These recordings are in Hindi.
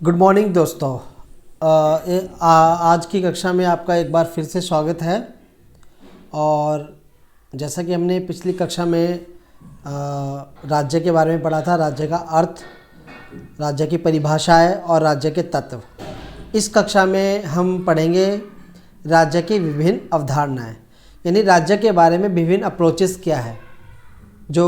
गुड मॉर्निंग दोस्तों। आज की कक्षा में आपका एक बार फिर से स्वागत है। और जैसा कि हमने पिछली कक्षा में राज्य के बारे में पढ़ा था, राज्य का अर्थ, राज्य की परिभाषाएं और राज्य के तत्व। इस कक्षा में हम पढ़ेंगे राज्य की विभिन्न अवधारणाएं, यानी राज्य के बारे में विभिन्न अप्रोचेस क्या है। जो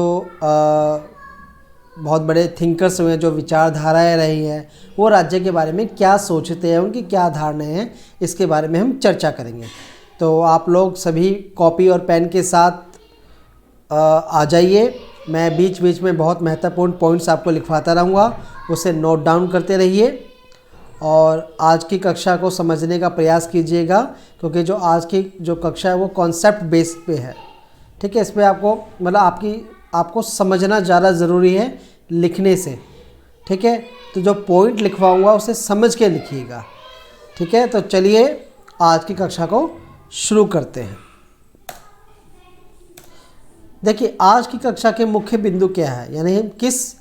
बहुत बड़े थिंकर्स हुए, जो विचारधाराएं रही हैं, वो राज्य के बारे में क्या सोचते हैं, उनकी क्या धारणाएं हैं, इसके बारे में हम चर्चा करेंगे। तो आप लोग सभी कॉपी और पेन के साथ आ जाइए। मैं बीच बीच में बहुत महत्वपूर्ण पॉइंट्स आपको लिखवाता रहूँगा, उसे नोट डाउन करते रहिए और आज की कक्षा को समझने का प्रयास कीजिएगा, क्योंकि जो आज की जो कक्षा है वो कॉन्सेप्ट बेस पे है। ठीक है, इस पर आपको आपको समझना ज़्यादा ज़रूरी है लिखने से। ठीक है, तो जो पॉइंट लिखवाऊंगा उसे समझ के लिखिएगा। ठीक है, तो चलिए आज की कक्षा को शुरू करते हैं। देखिए, आज की कक्षा के मुख्य बिंदु क्या है, यानी हम किस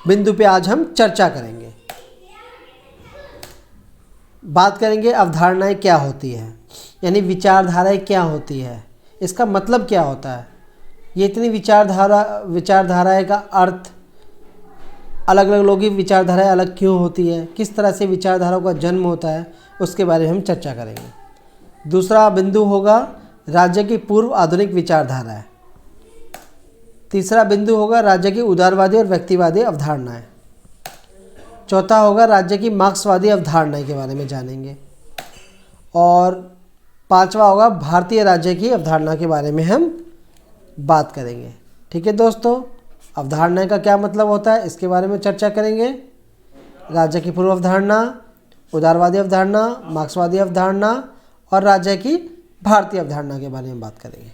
बिंदु पे आज हम चर्चा करेंगे। बात करेंगे अवधारणाएं क्या होती है, यानी क्या होती है, इसका मतलब क्या होता है। ये इतनी विचारधाराएं का अर्थ, अलग अलग लोगों की विचारधाराएं अलग क्यों होती है, किस तरह से विचारधाराओं का जन्म होता है, उसके बारे में हम चर्चा करेंगे। दूसरा बिंदु होगा राज्य की पूर्व आधुनिक विचारधाराएं। तीसरा बिंदु होगा राज्य की उदारवादी और व्यक्तिवादी अवधारणाएं। चौथा होगा राज्य की मार्क्सवादी अवधारणाएं के बारे में जानेंगे। और पांचवा होगा भारतीय राज्य की अवधारणा के बारे में हम बात करेंगे। ठीक है दोस्तों, अवधारणा का क्या मतलब होता है, इसके बारे में चर्चा करेंगे। राज्य की पूर्व अवधारणा, उदारवादी अवधारणा, मार्क्सवादी अवधारणा और राज्य की भारतीय अवधारणा के बारे में बात करेंगे।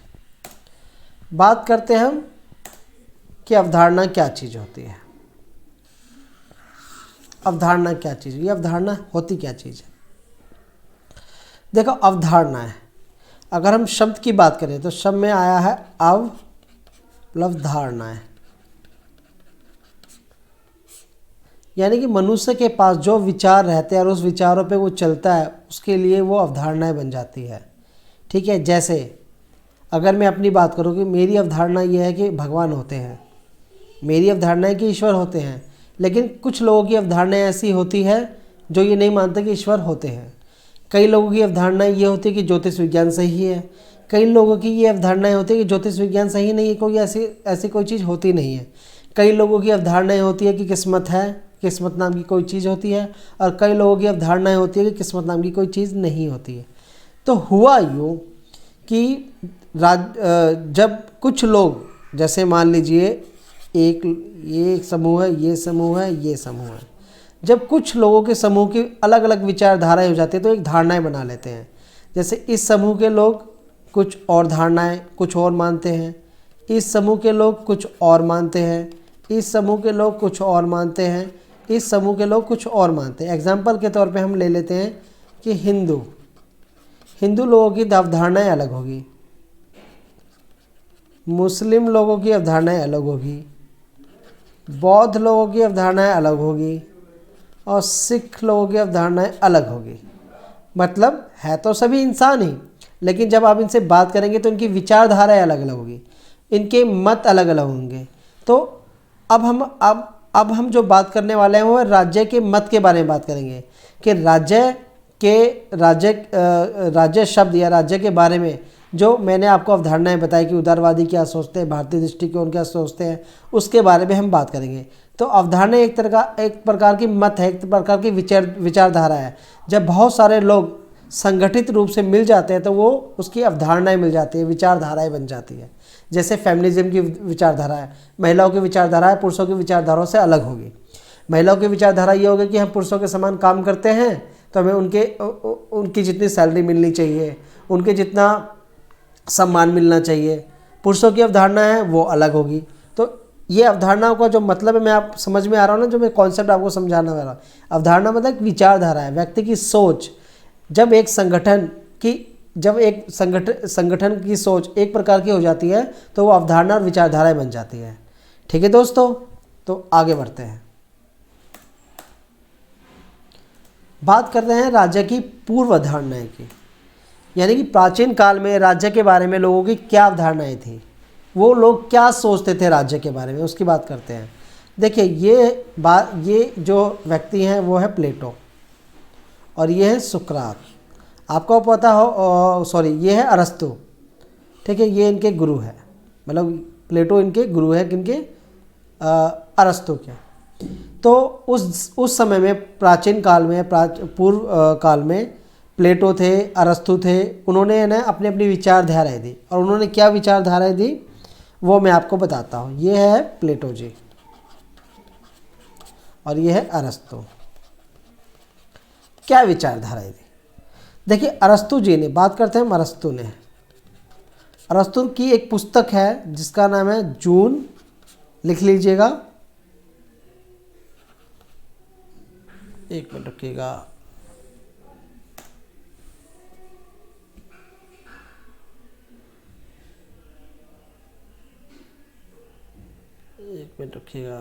बात करते हैं हम कि अवधारणा क्या चीज़ होती है। अवधारणा क्या चीज़, ये अवधारणा होती क्या चीज़ है। देखो, अवधारणा है, अगर हम शब्द की बात करें तो शब्द में आया है अव प्लस धारणाएं, यानी कि मनुष्य के पास जो विचार रहते हैं और उस विचारों पे वो चलता है, उसके लिए वो अवधारणाएं बन जाती है। ठीक है, जैसे अगर मैं अपनी बात करूँ कि मेरी अवधारणा ये है कि भगवान होते हैं, मेरी अवधारणा है कि ईश्वर होते हैं, लेकिन कुछ लोगों की अवधारणाएं ऐसी होती है जो ये नहीं मानते कि ईश्वर होते हैं। कई लोगों की अवधारणाएं ये होती है कि ज्योतिष विज्ञान सही है, कई लोगों की ये अवधारणाएं होती है कि ज्योतिष विज्ञान सही नहीं है, कोई ऐसी कोई चीज़ होती नहीं है। कई लोगों की अवधारणाएं होती है कि किस्मत है, किस्मत नाम की कोई चीज़ होती है, और कई लोगों की अवधारणाएं होती है कि किस्मत नाम की कोई चीज़ नहीं होती है। तो हुआ यूँ कि जब कुछ लोग, जैसे मान लीजिए ये एक समूह है, ये समूह है, ये समूह है, जब कुछ लोगों के समूह की अलग अलग विचारधाराएं हो जाती है तो एक धारणाएं बना लेते हैं। जैसे इस समूह के लोग कुछ और धारणाएं, कुछ और मानते हैं, इस समूह के लोग कुछ और मानते हैं, इस समूह के लोग कुछ और मानते हैं, इस समूह के लोग कुछ और मानते हैं। एग्जाम्पल के तौर पे हम ले लेते हैं कि हिंदू लोगों की अवधारणाएं अलग होगी, मुस्लिम लोगों की अवधारणाएं अलग होगी, बौद्ध लोगों की अवधारणाएं अलग होगी और सिख लोगों की अवधारणाएं अलग होगी। मतलब है तो सभी इंसान ही, लेकिन जब आप इनसे बात करेंगे तो इनकी विचारधाराएं अलग अलग होगी, इनके मत अलग अलग होंगे। तो अब हम जो बात करने वाले हैं वो राज्य के मत के बारे में बात करेंगे कि राज्य शब्द या राज्य के बारे में जो मैंने आपको अवधारणाएं बताई कि उदारवादी क्या सोचते हैं, भारतीय दृष्टिकोण क्या सोचते हैं, उसके बारे में हम बात करेंगे। तो अवधारणा एक प्रकार की मत है, एक प्रकार की विचारधारा है। जब बहुत सारे लोग संगठित रूप से मिल जाते हैं तो वो उसकी अवधारणाएं मिल जाती है, विचारधाराएं बन जाती है। जैसे फेमिनिज्म की विचारधारा है, महिलाओं की विचारधारा है पुरुषों की विचारधाराओं से अलग होगी। महिलाओं की विचारधारा ये होगी कि हम पुरुषों के समान काम करते हैं तो हमें उनकी जितनी सैलरी मिलनी चाहिए, उनके जितना सम्मान मिलना चाहिए। पुरुषों की अवधारणा है वो अलग होगी। तो ये अवधारणाओं का जो मतलब है, मैं आप समझ में आ रहा हूँ ना, जो मैं कॉन्सेप्ट आपको समझाना वाला हूँ। अवधारणा मतलब एक विचारधारा है, व्यक्ति की सोच। जब एक संगठन की सोच एक प्रकार की हो जाती है तो वो अवधारणा और विचारधाराएं बन जाती है। ठीक है दोस्तों, तो आगे बढ़ते हैं। बात करते हैं राज्य की पूर्व अवधारणाएँ की, यानी कि प्राचीन काल में राज्य के बारे में लोगों की क्या अवधारणाएँ थी, वो लोग क्या सोचते थे राज्य के बारे में, उसकी बात करते हैं। देखिए ये जो व्यक्ति हैं वो है प्लेटो और ये है सुकरात। आपको पता हो, सॉरी, ये है अरस्तु, ठीक है, ये इनके गुरु है, मतलब प्लेटो इनके गुरु है, किनके, अरस्तु के। तो उस समय में प्राचीन काल में, पूर्व काल में प्लेटो थे, अरस्तु थे, उन्होंने ना अपनी अपनी विचारधाराएं दी। और उन्होंने क्या विचारधाराएं दी वो मैं आपको बताता हूँ। ये है प्लेटो जी और ये है अरस्तु। क्या विचारधाराएं दी, देखिए अरस्तु जी ने, बात करते हैं अरस्तु ने। अरस्तु की एक पुस्तक है जिसका नाम है जून, लिख लीजिएगा, एक मिनट रखिएगा, एक मिनट रखिएगा।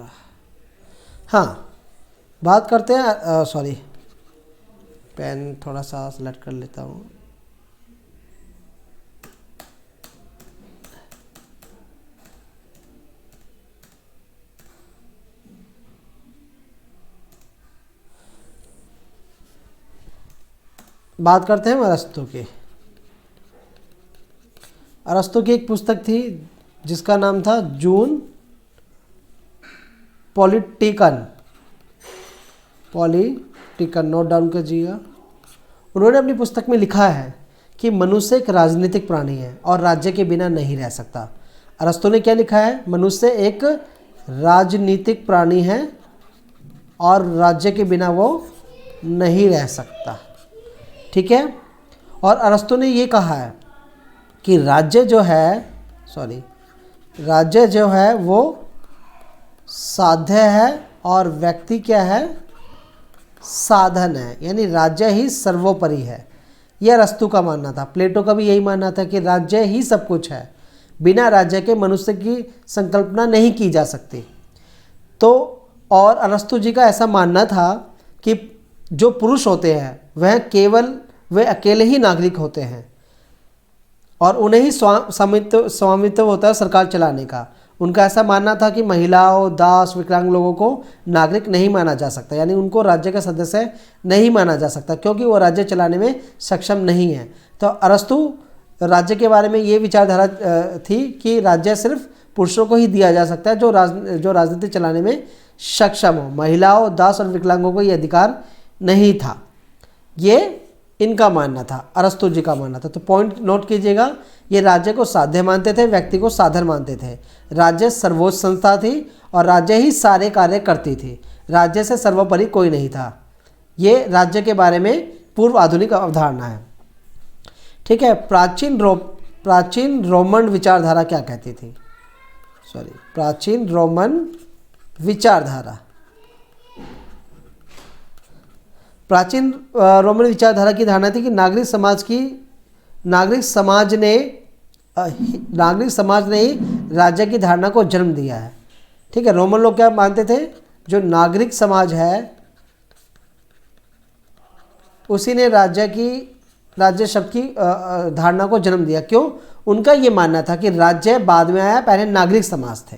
हाँ, बात करते हैं, सॉरी, पेन थोड़ा सा सेलेक्ट कर लेता हूँ। बात करते हैं अरस्तु की। अरस्तु की एक पुस्तक थी जिसका नाम था जून पॉलिटिकन, नोट डाउन कीजिएगा। उन्होंने अपनी पुस्तक में लिखा है कि मनुष्य एक राजनीतिक प्राणी है और राज्य के बिना नहीं रह सकता। अरस्तु ने क्या लिखा है, मनुष्य एक राजनीतिक प्राणी है और राज्य के बिना वो नहीं रह सकता, ठीक है। और अरस्तु ने ये कहा है कि राज्य जो है वो साध्य है और व्यक्ति क्या है, साधन है, यानी राज्य ही सर्वोपरि है। यह अरस्तु का मानना था। प्लेटो का भी यही मानना था कि राज्य ही सब कुछ है, बिना राज्य के मनुष्य की संकल्पना नहीं की जा सकती। तो और अरस्तु जी का ऐसा मानना था कि जो पुरुष होते हैं वे अकेले ही नागरिक होते हैं और उन्हें ही स्वामित्व होता है सरकार चलाने का। उनका ऐसा मानना था कि महिलाओं, दास, विकलांग लोगों को नागरिक नहीं माना जा सकता, यानी उनको राज्य का सदस्य नहीं माना जा सकता क्योंकि वो राज्य चलाने में सक्षम नहीं है। तो अरस्तु राज्य के बारे में ये विचारधारा थी कि राज्य सिर्फ पुरुषों को ही दिया जा सकता है जो राजनीति चलाने में सक्षम हो। महिलाओं, दास और विकलांगों को ये अधिकार नहीं था। ये इनका मानना था, अरस्तु जी का मानना था। तो पॉइंट नोट कीजिएगा, ये राज्य को साध्य मानते थे, व्यक्ति को साधन मानते थे। राज्य सर्वोच्च संस्था थी और राज्य ही सारे कार्य करती थी, राज्य से सर्वोपरि कोई नहीं था। ये राज्य के बारे में पूर्व आधुनिक अवधारणा है, ठीक है। प्राचीन रोमन विचारधारा क्या कहती थी, प्राचीन रोमन विचारधारा, प्राचीन रोमन विचारधारा की धारणा थी कि नागरिक समाज ने ही राज्य की धारणा को जन्म दिया है, ठीक है। रोमन लोग क्या मानते थे, जो नागरिक समाज है उसी ने राज्य शब्द की धारणा को जन्म दिया। क्यों? उनका ये मानना था कि राज्य बाद में आया, पहले नागरिक समाज थे।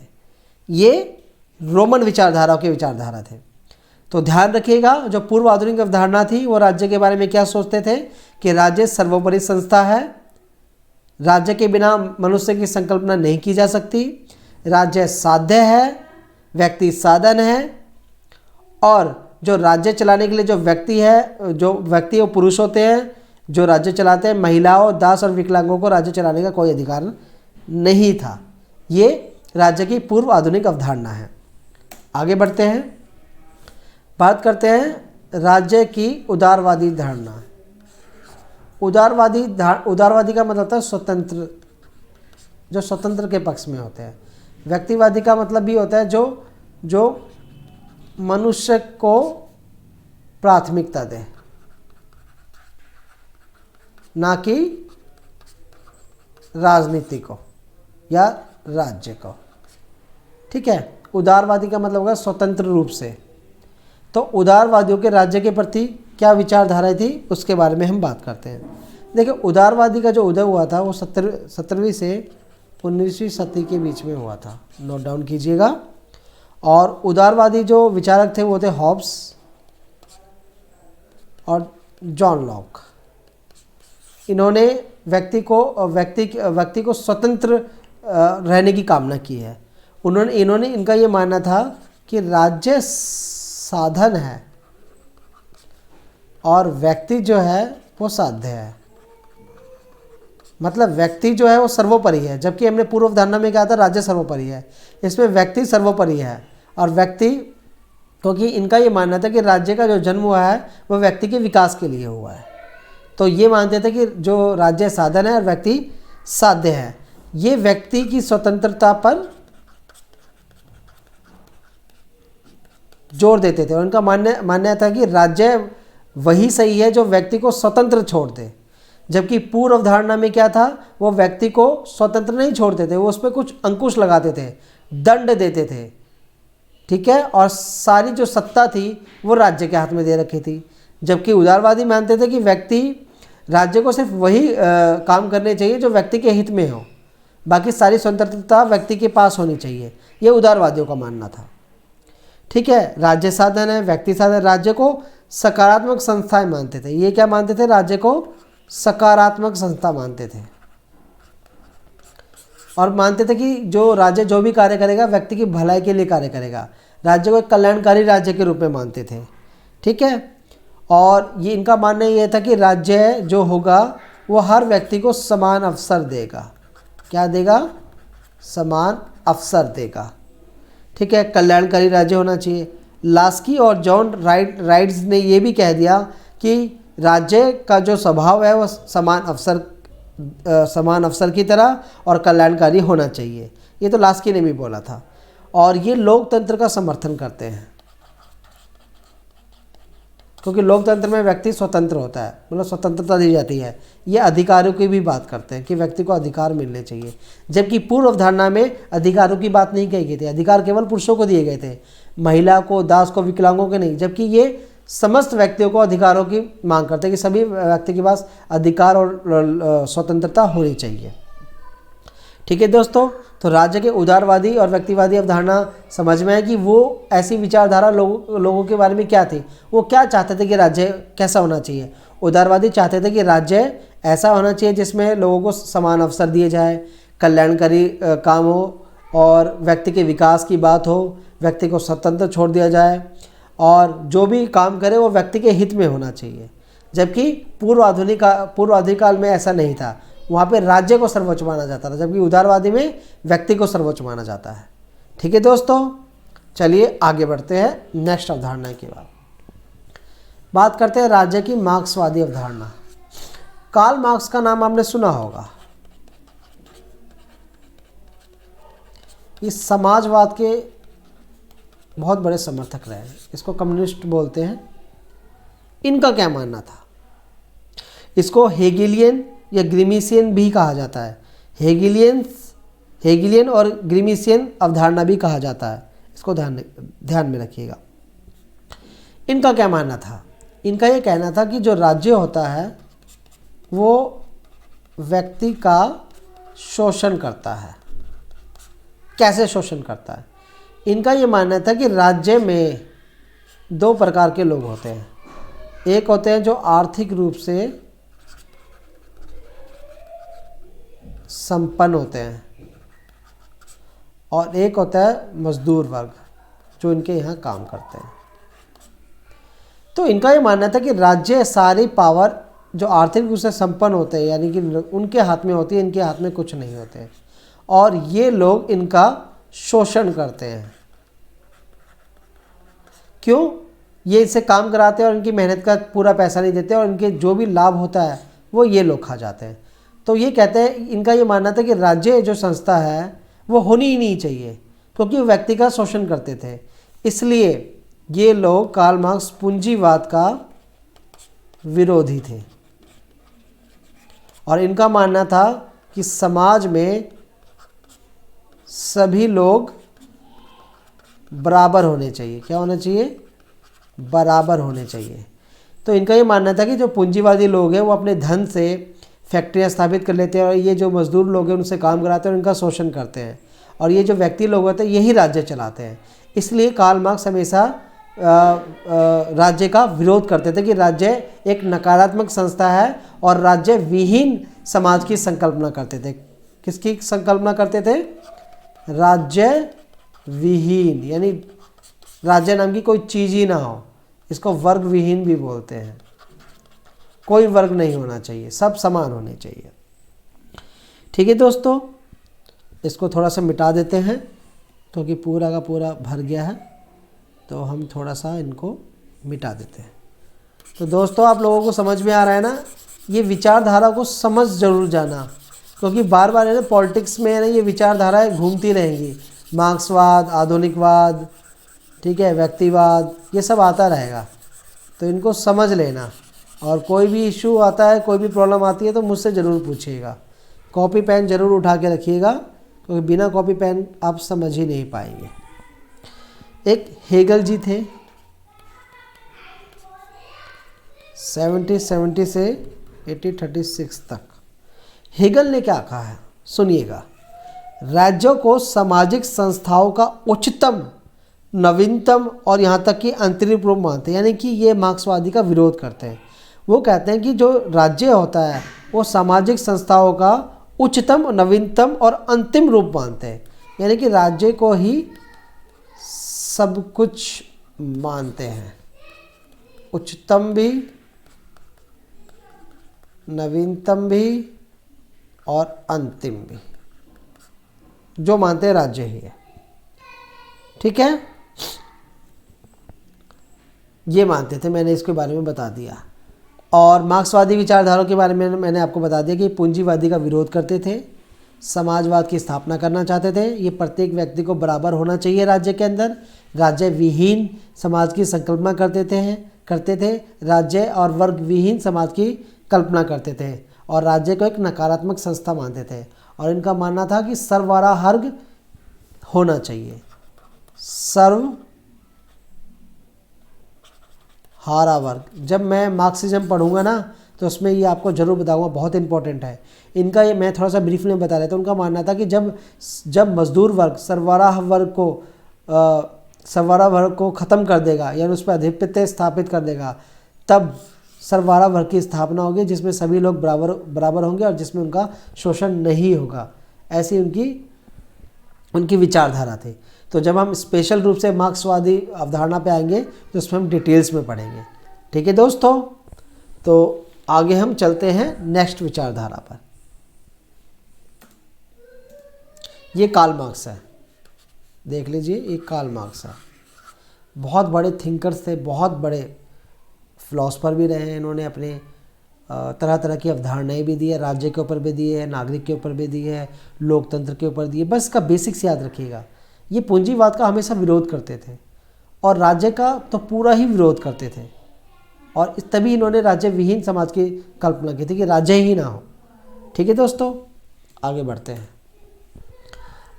ये रोमन विचारधाराओं के विचारधारा थे। तो ध्यान रखिएगा, जो पूर्व आधुनिक अवधारणा थी वो राज्य के बारे में क्या सोचते थे कि राज्य सर्वोपरि संस्था है, राज्य के बिना मनुष्य की संकल्पना नहीं की जा सकती, राज्य साध्य है, व्यक्ति साधन है, और जो राज्य चलाने के लिए जो व्यक्ति और पुरुष होते हैं जो राज्य चलाते हैं, महिलाओं, दास और विकलांगों को राज्य चलाने का कोई अधिकार नहीं था। ये राज्य की पूर्व आधुनिक अवधारणा है। आगे बढ़ते हैं, बात करते हैं राज्य की उदारवादी धारणा। उदारवादी का मतलब होता है स्वतंत्र, जो स्वतंत्र के पक्ष में होते हैं। व्यक्तिवादी का मतलब भी होता है जो मनुष्य को प्राथमिकता दे, ना कि राजनीति को या राज्य को, ठीक है। उदारवादी का मतलब होगा स्वतंत्र रूप से। तो उदारवादियों के राज्य के प्रति क्या विचारधारा थी उसके बारे में हम बात करते हैं। देखिए, उदारवादी का जो उदय हुआ था वो 17वीं से 19वीं सदी के बीच में हुआ था, नोट डाउन कीजिएगा। और उदारवादी जो विचारक थे वो थे हॉब्स और जॉन लॉक। इन्होंने व्यक्ति को स्वतंत्र रहने की कामना की है। इन्होंने इनका ये मानना था कि राज्य साधन है और व्यक्ति जो है वो साध्य है। मतलब व्यक्ति जो है वो सर्वोपरि है, जबकि हमने पूर्व धारणा में कहा था राज्य सर्वोपरि है, इसमें व्यक्ति सर्वोपरि है। और व्यक्ति, क्योंकि इनका ये मानना था कि राज्य का जो जन्म हुआ है वो व्यक्ति के विकास के लिए हुआ है, तो ये मानते थे कि जो राज्य साधन है और व्यक्ति साध्य है। ये व्यक्ति की स्वतंत्रता पर जोर देते थे और उनका मानना था कि राज्य वही सही है जो व्यक्ति को स्वतंत्र छोड़ दे। जबकि पूर्व अवधारणा में क्या था, वो व्यक्ति को स्वतंत्र नहीं छोड़ते थे, वो उस पर कुछ अंकुश लगाते थे, दंड देते थे, ठीक है, और सारी जो सत्ता थी वो राज्य के हाथ में दे रखी थी। जबकि उदारवादी मानते थे कि व्यक्ति, राज्य को सिर्फ वही काम करने चाहिए जो व्यक्ति के हित में हो, बाकी सारी स्वतंत्रता व्यक्ति के पास होनी चाहिए। ये उदारवादियों का मानना था, ठीक है। राज्य साधन है, व्यक्ति साधन। राज्य को सकारात्मक संस्थाएं मानते थे। ये क्या मानते थे, राज्य को सकारात्मक संस्था मानते थे और मानते थे कि जो राज्य जो भी कार्य करेगा व्यक्ति की भलाई के लिए कार्य करेगा। राज्य को एक कल्याणकारी राज्य के रूप में मानते थे, ठीक है। और ये इनका मानना ये था कि राज्य जो होगा वो हर व्यक्ति को समान अवसर देगा। क्या देगा, समान अवसर देगा, ठीक है। कल्याणकारी राज्य होना चाहिए। लास्की और जॉन राइट्स ने ये भी कह दिया कि राज्य का जो स्वभाव है वो समान अवसर की तरह और कल्याणकारी होना चाहिए। ये तो लास्की ने भी बोला था। और ये लोकतंत्र का समर्थन करते हैं, क्योंकि लोकतंत्र में व्यक्ति स्वतंत्र होता है, मतलब स्वतंत्रता दी जाती है। ये अधिकारों की भी बात करते हैं कि व्यक्ति को अधिकार मिलने चाहिए, जबकि पूर्व अवधारणा में अधिकारों की बात नहीं कही गई थी। अधिकार केवल पुरुषों को दिए गए थे, महिला को, दास को, विकलांगों के नहीं। जबकि ये समस्त व्यक्तियों को अधिकारों की मांग करते हैं कि सभी व्यक्ति के पास अधिकार और स्वतंत्रता होनी चाहिए, ठीक है दोस्तों। तो राज्य के उदारवादी और व्यक्तिवादी अवधारणा समझ में है कि वो ऐसी विचारधारा लोगों के बारे में क्या थी, वो क्या चाहते थे कि राज्य कैसा होना चाहिए। उदारवादी चाहते थे कि राज्य ऐसा होना चाहिए जिसमें लोगों को समान अवसर दिए जाए, कल्याणकारी काम हो और व्यक्ति के विकास की बात हो, व्यक्ति को स्वतंत्र छोड़ दिया जाए और जो भी काम करे वो व्यक्ति के हित में होना चाहिए। जबकि पूर्व आधुनिक काल में ऐसा नहीं था, वहाँ पे राज्य को सर्वोच्च माना जाता था, जबकि उदारवादी में व्यक्ति को सर्वोच्च माना जाता है, ठीक है दोस्तों। चलिए आगे बढ़ते हैं नेक्स्ट अवधारणा की बात करते हैं राज्य की मार्क्सवादी अवधारणा। कार्ल मार्क्स का नाम आपने सुना होगा। इस समाजवाद के बहुत बड़े समर्थक रहे, इसको कम्युनिस्ट बोलते हैं। इनका क्या मानना था, इसको हेगेलियन या ग्रीमिशियन भी कहा जाता है। हेगेलियन और ग्रीमिशियन अवधारणा भी कहा जाता है, इसको ध्यान में रखिएगा। इनका क्या मानना था, इनका ये कहना था कि जो राज्य होता है वो व्यक्ति का शोषण करता है। कैसे शोषण करता है, इनका ये मानना था कि राज्य में दो प्रकार के लोग होते हैं। एक होते हैं जो आर्थिक रूप से संपन्न होते हैं और एक होता है मजदूर वर्ग जो इनके यहाँ काम करते हैं। तो इनका ये मानना था कि राज्य सारी पावर जो आर्थिक रूप से संपन्न होते हैं, यानी कि उनके हाथ में होती है, इनके हाथ में कुछ नहीं होते हैं, और ये लोग इनका शोषण करते हैं। क्यों, ये इससे काम कराते हैं और इनकी मेहनत का पूरा पैसा नहीं देते और इनके जो भी लाभ होता है वो ये लोग खा जाते हैं। तो ये कहते हैं, इनका ये मानना था कि राज्य जो संस्था है वो होनी ही नहीं चाहिए, क्योंकि वो व्यक्ति का शोषण करते थे। इसलिए ये लोग कार्ल मार्क्स पूंजीवाद का विरोधी थे और इनका मानना था कि समाज में सभी लोग बराबर होने चाहिए। क्या होना चाहिए, बराबर होने चाहिए। तो इनका ये मानना था कि जो पूंजीवादी लोग हैं वो अपने धन से फैक्ट्रियाँ स्थापित कर लेते हैं और ये जो मजदूर लोग हैं उनसे काम कराते हैं और उनका शोषण करते हैं, और ये जो व्यक्ति लोग होते हैं यही राज्य चलाते हैं। इसलिए कार्ल मार्क्स हमेशा राज्य का विरोध करते थे कि राज्य एक नकारात्मक संस्था है, और राज्य विहीन समाज की संकल्पना करते थे। किसकी संकल्पना करते थे? राज्य विहीन, यानी राज्य नाम की कोई चीज़ ही ना हो। इसको वर्ग विहीन भी बोलते हैं। कोई वर्ग नहीं होना चाहिए, सब समान होने चाहिए। ठीक है दोस्तों, इसको थोड़ा सा मिटा देते हैं क्योंकि पूरा का पूरा भर गया है, तो हम थोड़ा सा इनको मिटा देते हैं। तो दोस्तों, आप लोगों को समझ में आ रहा है ना? ये विचारधारा को समझ जरूर जाना, क्योंकि बार बार है ना पॉलिटिक्स में है ना ये विचारधाराएं घूमती रहेंगी। मार्क्सवाद, आधुनिकवाद, ठीक है, व्यक्तिवाद, ये सब आता रहेगा, तो इनको समझ लेना। और कोई भी इशू आता है, कोई भी प्रॉब्लम आती है तो मुझसे ज़रूर पूछिएगा। कॉपी पेन ज़रूर उठा के रखिएगा, क्योंकि बिना कॉपी पेन आप समझ ही नहीं पाएंगे। एक हेगल जी थे, 1770 से 1836 तक। हेगल ने क्या कहा है सुनिएगा। राज्यों को सामाजिक संस्थाओं का उच्चतम, नवीनतम और यहाँ तक कि अंतरिम रूप मानते हैं, यानी कि ये मार्क्सवादी का विरोध करते हैं। वो कहते हैं कि जो राज्य होता है वो सामाजिक संस्थाओं का उच्चतम, नवीनतम और अंतिम रूप मानते हैं, यानी कि राज्य को ही सब कुछ मानते हैं, उच्चतम भी, नवीनतम भी और अंतिम भी, जो मानते हैं राज्य ही है। ठीक है, ये मानते थे, मैंने इसके बारे में बता दिया। और मार्क्सवादी विचारधाराओं के बारे में मैंने आपको बता दिया कि पूंजीवादी का विरोध करते थे, समाजवाद की स्थापना करना चाहते थे। ये प्रत्येक व्यक्ति को बराबर होना चाहिए राज्य के अंदर, राज्य विहीन समाज की संकल्पना करते थे, राज्य और वर्ग विहीन समाज की कल्पना करते थे, और राज्य को एक नकारात्मक संस्था मानते थे। और इनका मानना था कि सर्वहारा होना चाहिए, सर्वहारा वर्ग। जब मैं मार्क्सिज्म पढ़ूंगा ना तो उसमें ये आपको जरूर बताऊंगा, बहुत इंपॉर्टेंट है इनका। ये मैं थोड़ा सा ब्रीफली में बता रहा था। उनका मानना था कि जब मजदूर वर्ग सर्वहारा वर्ग को ख़त्म कर देगा, यानी उस पर आधिपत्य स्थापित कर देगा, तब सर्वहारा वर्ग की स्थापना होगी जिसमें सभी लोग बराबर होंगे और जिसमें उनका शोषण नहीं होगा। ऐसी उनकी विचारधारा थी। तो जब हम स्पेशल रूप से मार्क्सवादी अवधारणा पे आएंगे तो उसमें हम डिटेल्स में पढ़ेंगे। ठीक है दोस्तों, तो आगे हम चलते हैं नेक्स्ट विचारधारा पर। ये कार्ल मार्क्स है, देख लीजिए, ये कार्ल मार्क्स है। बहुत बड़े थिंकर्स थे, बहुत बड़े फिलोसफर भी रहे हैं। इन्होंने अपने तरह तरह की अवधारणाएं भी दी है, राज्य के ऊपर भी दी है, नागरिक के ऊपर भी दी है, लोकतंत्र के ऊपर दी है। बस इसका बेसिक्स याद रखिएगा। ये पूंजीवाद का हमेशा विरोध करते थे और राज्य का तो पूरा ही विरोध करते थे, और तभी इन्होंने राज्य विहीन समाज की कल्पना की थी कि राज्य ही ना हो। ठीक है दोस्तों, आगे बढ़ते हैं।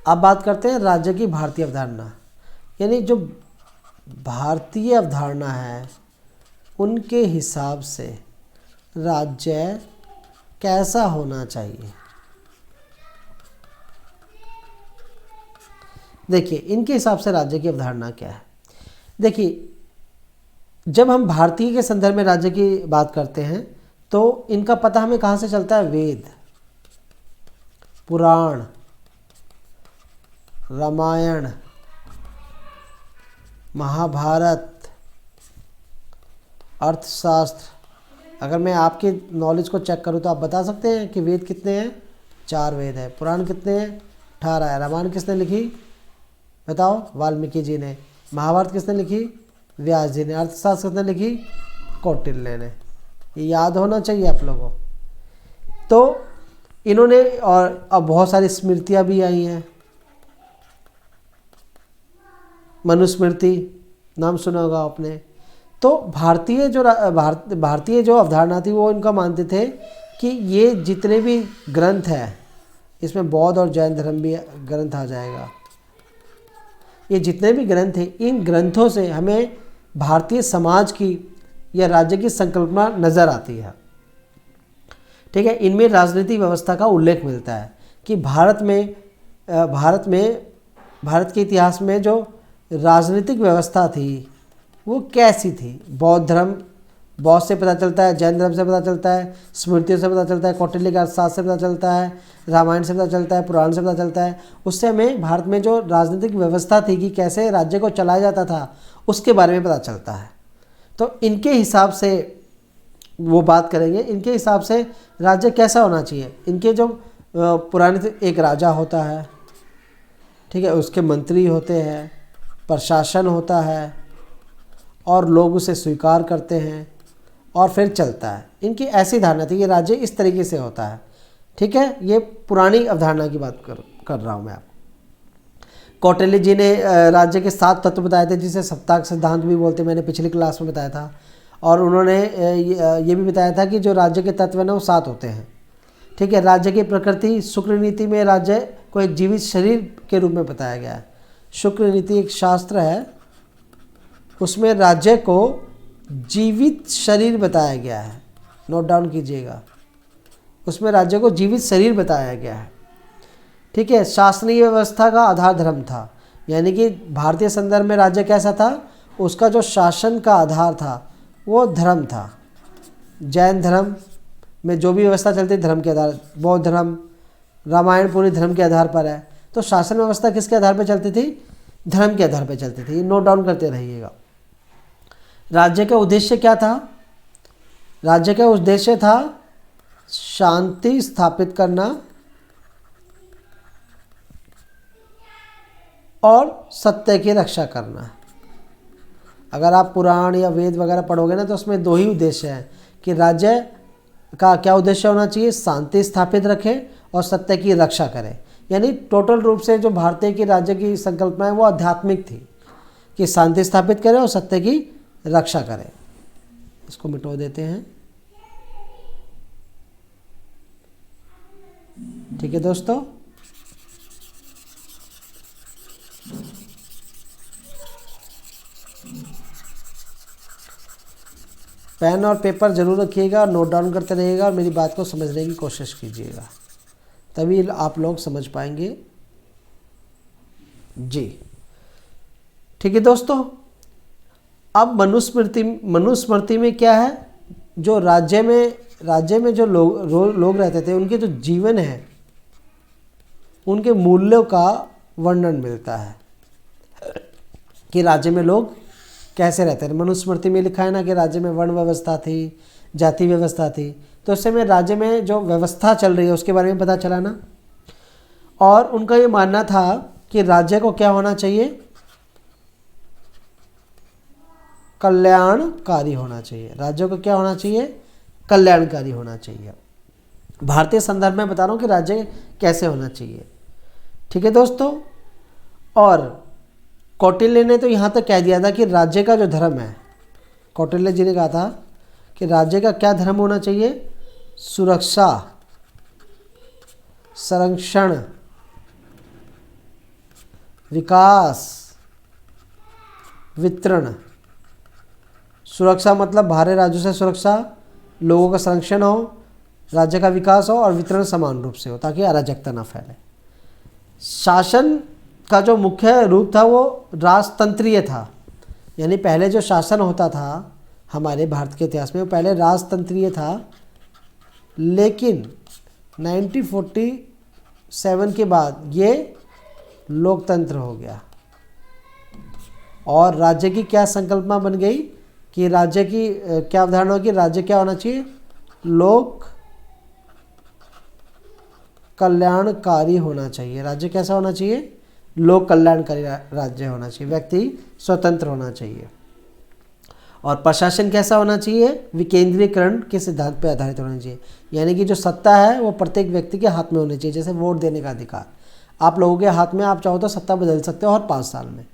अब बात करते हैं राज्य की भारतीय अवधारणा, यानी जो भारतीय अवधारणा है उनके हिसाब से राज्य कैसा होना चाहिए। देखिए, इनके हिसाब से राज्य की अवधारणा क्या है। देखिए, जब हम भारतीय के संदर्भ में राज्य की बात करते हैं तो इनका पता हमें कहाँ से चलता है? वेद, पुराण, रामायण, महाभारत, अर्थशास्त्र। अगर मैं आपके नॉलेज को चेक करूँ तो आप बता सकते हैं कि वेद कितने हैं? 4 वेद है। पुराण कितने हैं? 18 है। रामायण किसने लिखी बताओ? वाल्मीकि जी ने। महाभारत किसने लिखी? व्यास जी ने। अर्थशास्त्र किसने लिखी? कौटिल्य ने। ये याद होना चाहिए आप लोगों। तो इन्होंने, और अब बहुत सारी स्मृतियाँ भी आई हैं। मनुस्मृति नाम सुना होगा आपने। तो भारतीय जो अवधारणा थी वो इनका मानते थे कि ये जितने भी ग्रंथ हैं, इसमें बौद्ध और जैन धर्म भी ग्रंथ आ जाएगा। ये जितने भी ग्रंथ हैं, इन ग्रंथों से हमें भारतीय समाज की या राज्य की संकल्पना नज़र आती है। ठीक है, इनमें राजनीतिक व्यवस्था का उल्लेख मिलता है कि भारत के इतिहास में जो राजनीतिक व्यवस्था थी वो कैसी थी। बौद्ध से पता चलता है, जैन धर्म से पता चलता है, स्मृतियों से पता चलता है, कौटिल्य के अर्थशास्त्र से पता चलता है, रामायण से पता चलता है, पुराण से पता चलता है। उससे हमें भारत में जो राजनीतिक व्यवस्था थी कि कैसे राज्य को चलाया जाता था उसके बारे में पता चलता है। तो इनके हिसाब से वो बात करेंगे, इनके हिसाब से राज्य कैसा होना चाहिए। इनके जो पुराने एक राजा होता है, ठीक है, उसके मंत्री होते हैं, प्रशासन होता है और लोग उसे स्वीकार करते हैं और फिर चलता है। इनकी ऐसी धारणा थी कि राज्य इस तरीके से होता है। ठीक है, ये पुरानी अवधारणा की बात कर रहा हूँ मैं आपको। कौटिल्य जी ने राज्य के 7 तत्व बताए थे, जिसे सप्ताह सिद्धांत भी बोलते हैं, मैंने पिछली क्लास में बताया था। और उन्होंने ये भी बताया था कि जो राज्य के तत्व हैं वो 7 होते हैं। ठीक है, राज्य की प्रकृति, शुक्र नीति में राज्य को एक जीवित शरीर के रूप में बताया गया है। शुक्र नीति एक शास्त्र है, उसमें राज्य को जीवित शरीर बताया गया है, नोट डाउन कीजिएगा। उसमें राज्य को जीवित शरीर बताया गया है। ठीक है, शासनीय व्यवस्था का आधार धर्म था, यानी कि भारतीय संदर्भ में राज्य कैसा था, उसका जो शासन का आधार था वो धर्म था। जैन धर्म में जो भी व्यवस्था चलती है धर्म के आधार, बौद्ध धर्म, रामायण पूरी धर्म के आधार पर है। तो शासन व्यवस्था किसके आधार पर चलती थी, धर्म के आधार पर चलती थी। नोट डाउन करते रहिएगा। राज्य का उद्देश्य क्या था, राज्य का उद्देश्य था शांति स्थापित करना और सत्य की रक्षा करना। अगर आप पुराण या वेद वगैरह पढ़ोगे ना तो उसमें 2 ही उद्देश्य हैं कि राज्य का क्या उद्देश्य होना चाहिए, शांति स्थापित रखे और सत्य की रक्षा करे। यानी टोटल रूप से जो भारतीय की राज्य की संकल्पना है वो आध्यात्मिक थी कि शांति स्थापित करे और सत्य की रक्षा करे। इसको मिटो देते हैं। ठीक है दोस्तों, पेन और पेपर जरूर रखिएगा और नोट डाउन करते रहिएगा और मेरी बात को समझने की कोशिश कीजिएगा, तभी आप लोग समझ पाएंगे जी। ठीक है दोस्तों, अब मनुस्मृति में क्या है, जो राज्य में जो लोग रहते थे उनके जो जीवन है उनके मूल्यों का वर्णन मिलता है कि राज्य में लोग कैसे रहते थे। मनुस्मृति में लिखा है ना कि राज्य में वर्ण व्यवस्था थी, जाति व्यवस्था थी। तो उस समय राज्य में जो व्यवस्था चल रही है उसके बारे में पता चला ना। और उनका ये मानना था कि राज्य को क्या होना चाहिए, कल्याणकारी होना चाहिए। राज्य को क्या होना चाहिए, कल्याणकारी होना चाहिए। भारतीय संदर्भ में बता रहा हूँ कि राज्य कैसे होना चाहिए। ठीक है दोस्तों, और कौटिल्य ने तो यहाँ तक कह दिया था कि राज्य का जो धर्म है, कौटिल्य जी ने कहा था कि राज्य का क्या धर्म होना चाहिए, सुरक्षा, संरक्षण, विकास, वितरण। सुरक्षा मतलब बाहरी राज्यों से सुरक्षा, लोगों का संरक्षण हो, राज्य का विकास हो और वितरण समान रूप से हो ताकि अराजकता ना फैले। शासन का जो मुख्य रूप था वो राजतंत्रीय था, यानी पहले जो शासन होता था हमारे भारत के इतिहास में वो पहले राजतंत्रीय था, लेकिन 1947 के बाद ये लोकतंत्र हो गया। और राज्य की क्या संकल्पना बन गई कि राज्य की क्या अवधारणा हो कि राज्य क्या होना चाहिए, लोक कल्याणकारी होना चाहिए। राज्य कैसा होना चाहिए, लोक कल्याणकारी राज्य होना चाहिए। व्यक्ति स्वतंत्र होना चाहिए। और प्रशासन कैसा होना चाहिए, विकेंद्रीकरण के सिद्धांत पर आधारित होना चाहिए, यानी कि जो सत्ता है वो प्रत्येक व्यक्ति के हाथ में होनी चाहिए। जैसे वोट देने का अधिकार आप लोगों के हाथ में, आप चाहो तो सत्ता बदल सकते हो हर 5 साल में,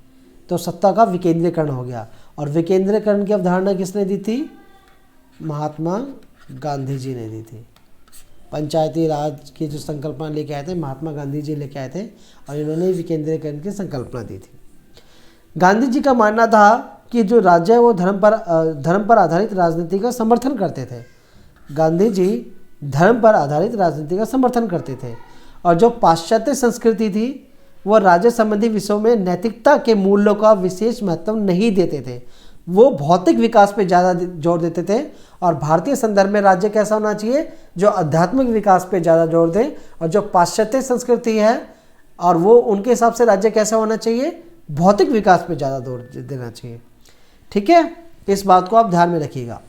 तो सत्ता का विकेंद्रीकरण हो गया। और विकेंद्रीकरण की अवधारणा किसने दी थी, महात्मा गांधी जी ने दी थी। पंचायती राज की जो संकल्पना लेके आए थे महात्मा गांधी जी लेके आए थे और इन्होंने विकेंद्रीकरण की संकल्पना दी थी। गांधी जी का मानना था कि जो राज्य है वो धर्म पर आधारित राजनीति का समर्थन करते थे। गांधी जी धर्म पर आधारित राजनीति का समर्थन करते थे। और जो पाश्चात्य संस्कृति थी वह राज्य संबंधी विषयों में नैतिकता के मूल्यों का विशेष महत्व नहीं देते थे, वो भौतिक विकास पे ज़्यादा जोर देते थे। और भारतीय संदर्भ में राज्य कैसा होना चाहिए, जो आध्यात्मिक विकास पे ज़्यादा जोर दे। और जो पाश्चात्य संस्कृति है और वो उनके हिसाब से राज्य कैसा होना चाहिए, भौतिक विकास पे ज़्यादा जोर देना चाहिए। ठीक है, इस बात को आप ध्यान में रखिएगा।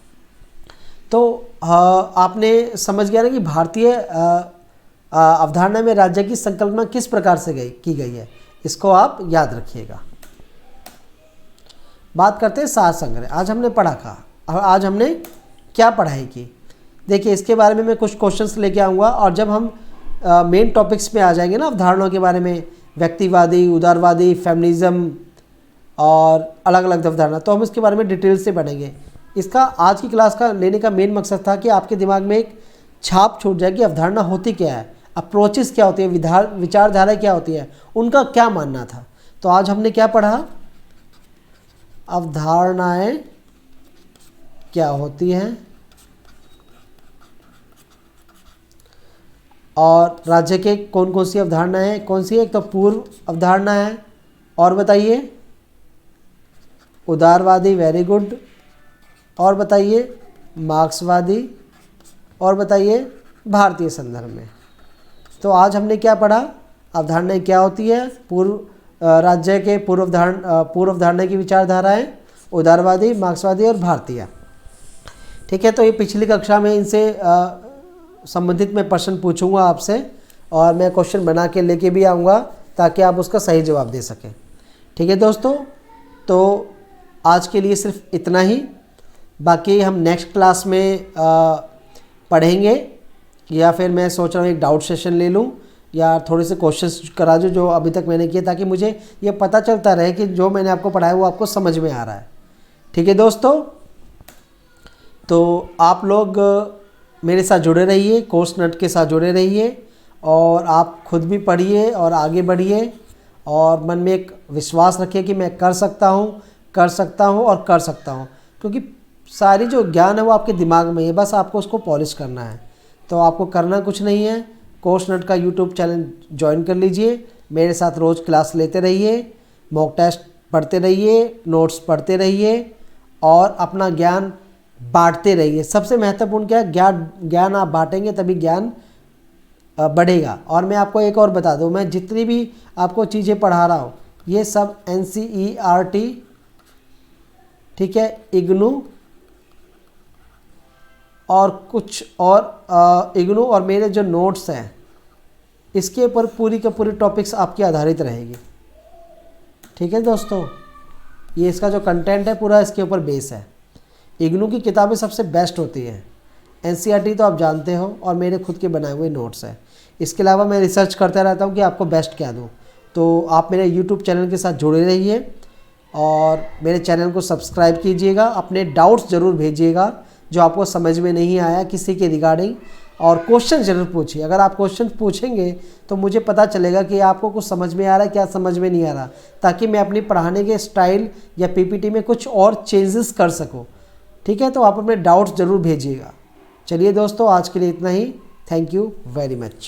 तो आपने समझ गया ना कि भारतीय अवधारणा में राज्य की संकल्पना किस प्रकार से की गई है, इसको आप याद रखिएगा। बात करते हैं सार संग्रह। आज हमने पढ़ा कहा और आज हमने क्या पढ़ाई की। देखिए, इसके बारे में मैं कुछ क्वेश्चंस लेके आऊँगा और जब हम मेन टॉपिक्स में आ जाएंगे ना, अवधारणाओं के बारे में, व्यक्तिवादी, उदारवादी, फेमिनिज्म और अलग अलग अवधारणा, तो हम इसके बारे में डिटेल से पढ़ेंगे। इसका आज की क्लास का लेने का मेन मकसद था कि आपके दिमाग में एक छाप छूट जाए कि अवधारणा होती क्या है, अप्रोचेस क्या होती है, विचारधारा क्या होती है, उनका क्या मानना था। तो आज हमने क्या पढ़ा, अवधारणाएं क्या होती हैं और राज्य के कौन कौन सी अवधारणाएं हैं, कौन सी, एक तो पूर्व अवधारणा है, और बताइए उदारवादी, वेरी गुड, और बताइए मार्क्सवादी, और बताइए भारतीय संदर्भ में। तो आज हमने क्या पढ़ा, अवधारणाएं क्या होती है, राज्य के पूर्व अवधारणा की विचारधाराएं, उदारवादी, मार्क्सवादी और भारतीय। ठीक है, तो ये पिछली कक्षा में इनसे संबंधित मैं प्रश्न पूछूंगा आपसे और मैं क्वेश्चन बना के लेके भी आऊँगा ताकि आप उसका सही जवाब दे सकें। ठीक है दोस्तों, तो आज के लिए सिर्फ इतना ही, बाकी हम नेक्स्ट क्लास में पढ़ेंगे, या फिर मैं सोच रहा हूँ एक डाउट सेशन ले लूँ या थोड़े से क्वेश्चंस करा दूँ जो अभी तक मैंने किए, ताकि मुझे ये पता चलता रहे कि जो मैंने आपको पढ़ाया वो आपको समझ में आ रहा है। ठीक है दोस्तों, तो आप लोग मेरे साथ जुड़े रहिए, कोर्स नट के साथ जुड़े रहिए और आप खुद भी पढ़िए और आगे बढ़िए और मन में एक विश्वास रखिए कि मैं कर सकता हूँ और कर सकता हूँ, क्योंकि सारी जो ज्ञान है वो आपके दिमाग में है, बस आपको उसको पॉलिश करना है। तो आपको करना कुछ नहीं है, कोर्स नट का यूट्यूब चैनल ज्वाइन कर लीजिए, मेरे साथ रोज़ क्लास लेते रहिए, मॉक टेस्ट पढ़ते रहिए, नोट्स पढ़ते रहिए और अपना ज्ञान बांटते रहिए। सबसे महत्वपूर्ण क्या है, ज्ञान आप बांटेंगे तभी ज्ञान बढ़ेगा। और मैं आपको एक और बता दूं, मैं जितनी भी आपको चीज़ें पढ़ा रहा हूँ ये सब NCERT, ठीक है, इग्नू और कुछ और इग्नू और मेरे जो नोट्स हैं इसके ऊपर पूरी के पूरी टॉपिक्स आपकी आधारित रहेगी। ठीक है दोस्तों, ये इसका जो कंटेंट है पूरा इसके ऊपर बेस है। इग्नू की किताबें सबसे बेस्ट होती हैं, NCERT तो आप जानते हो, और मेरे खुद के बनाए हुए नोट्स हैं। इसके अलावा मैं रिसर्च करता रहता हूँ कि आपको बेस्ट क्या दूँ। तो आप मेरे YouTube चैनल के साथ जुड़े रहिए और मेरे चैनल को सब्सक्राइब कीजिएगा। अपने डाउट्स ज़रूर भेजिएगा जो आपको समझ में नहीं आया किसी के रिगार्डिंग, और क्वेश्चन ज़रूर पूछिए। अगर आप क्वेश्चन पूछेंगे तो मुझे पता चलेगा कि आपको कुछ समझ में आ रहा है, क्या समझ में नहीं आ रहा, ताकि मैं अपनी पढ़ाने के स्टाइल या PPT में कुछ और चेंजेस कर सकूँ। ठीक है, तो आप अपने डाउट्स ज़रूर भेजिएगा। चलिए दोस्तों, आज के लिए इतना ही। Thank you very much.